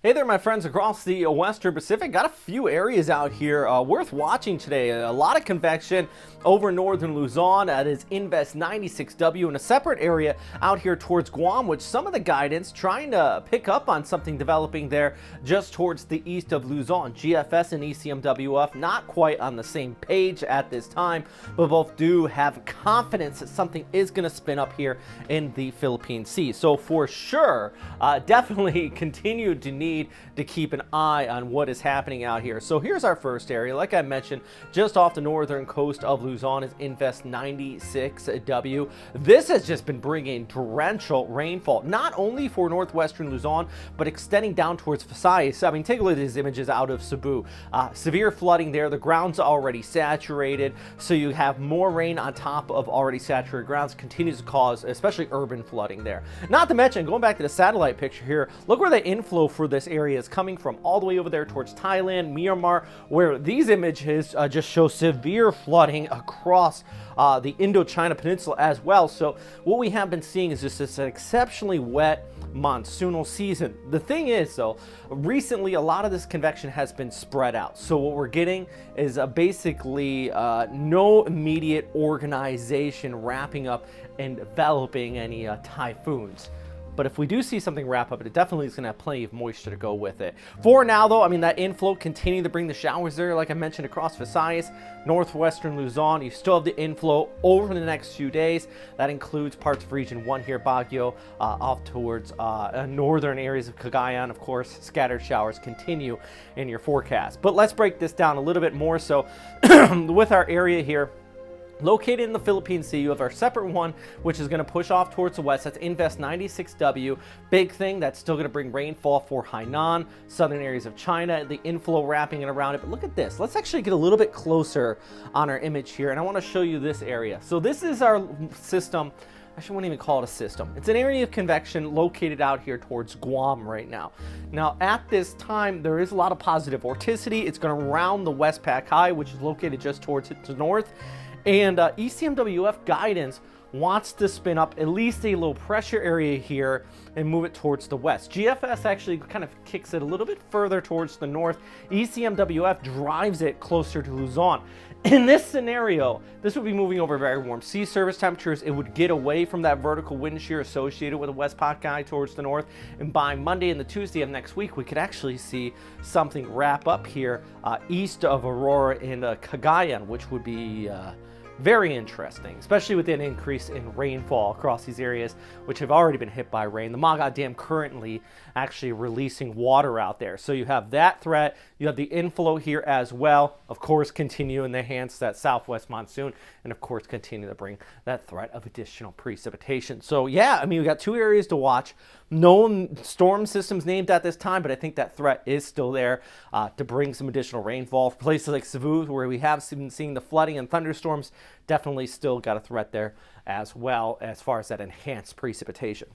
Hey there, my friends across the Western Pacific. Got a few areas out here worth watching today. A lot of convection over northern Luzon. That is Invest 96W, and a separate area out here towards Guam, which some of the guidance trying to pick up on something developing there just towards the east of Luzon. GFS and ECMWF not quite on the same page at this time, but both do have confidence that something is going to spin up here in the Philippine Sea. So for sure, definitely continue to need to keep an eye on what is happening out here. So here's our first area. Like I mentioned, just off the northern coast of Luzon is Invest 96W. This has just been bringing torrential rainfall, not only for northwestern Luzon, but extending down towards Visayas. I mean, take a look at these images out of Cebu. Severe flooding there. The ground's already saturated, so you have more rain on top of already saturated grounds, continues to cause especially urban flooding there. Not to mention, going back to the satellite picture here, look where the inflow for this area is coming from, all the way over there towards Thailand, Myanmar, where these images just show severe flooding across the Indochina Peninsula as well. So what we have been seeing is just this exceptionally wet monsoonal season. The thing is, though, recently a lot of this convection has been spread out. So what we're getting is basically no immediate organization wrapping up and developing any typhoons. But if we do see something wrap up, it definitely is going to have plenty of moisture to go with it. For now, though, I mean, that inflow continuing to bring the showers there, like I mentioned, across Visayas, northwestern Luzon. You still have the inflow over the next few days. That includes parts of Region 1 here, Baguio, off towards northern areas of Cagayan. Of course, scattered showers continue in your forecast. But let's break this down a little bit more. So with our area here, located in the Philippine Sea, you have our separate one, which is going to push off towards the west. That's Invest 96W. Big thing, that's still going to bring rainfall for Hainan, southern areas of China, the inflow wrapping it around it. But look at this. Let's actually get a little bit closer on our image here, and I want to show you this area. So this is our system. I wouldn't even call it a system. It's an area of convection located out here towards Guam right now. Now, at this time, there is a lot of positive vorticity. It's going to round the Westpacwx, which is located just towards it to the north. And ECMWF guidance wants to spin up at least a low pressure area here and move it towards the west. GFS actually kind of kicks it a little bit further towards the north. ECMWF drives it closer to Luzon. In this scenario, this would be moving over very warm sea surface temperatures. It would get away from that vertical wind shear associated with the Westpacwx towards the north. And by Monday and the Tuesday of next week, we could actually see something wrap up here east of Aurora in Cagayan, which would be very interesting, especially with an increase in rainfall across these areas, which have already been hit by rain. The Maga Dam currently actually releasing water out there. So you have that threat. You have the inflow here as well. Of course, continue and enhance that southwest monsoon, and of course, continue to bring that threat of additional precipitation. So yeah, I mean, we got two areas to watch. No storm systems named at this time, but I think that threat is still there to bring some additional rainfall. For places like Cebu, where we have been seeing the flooding and thunderstorms, definitely still got a threat there as well as far as that enhanced precipitation.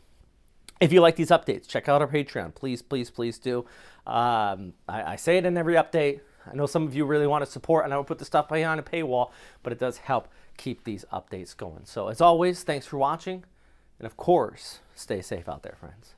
If you like these updates, check out our Patreon. Please, please, please do. I say it in every update. I know some of you really want to support, and I will put the stuff behind a paywall, but it does help keep these updates going. So as always, thanks for watching. And of course, stay safe out there, friends.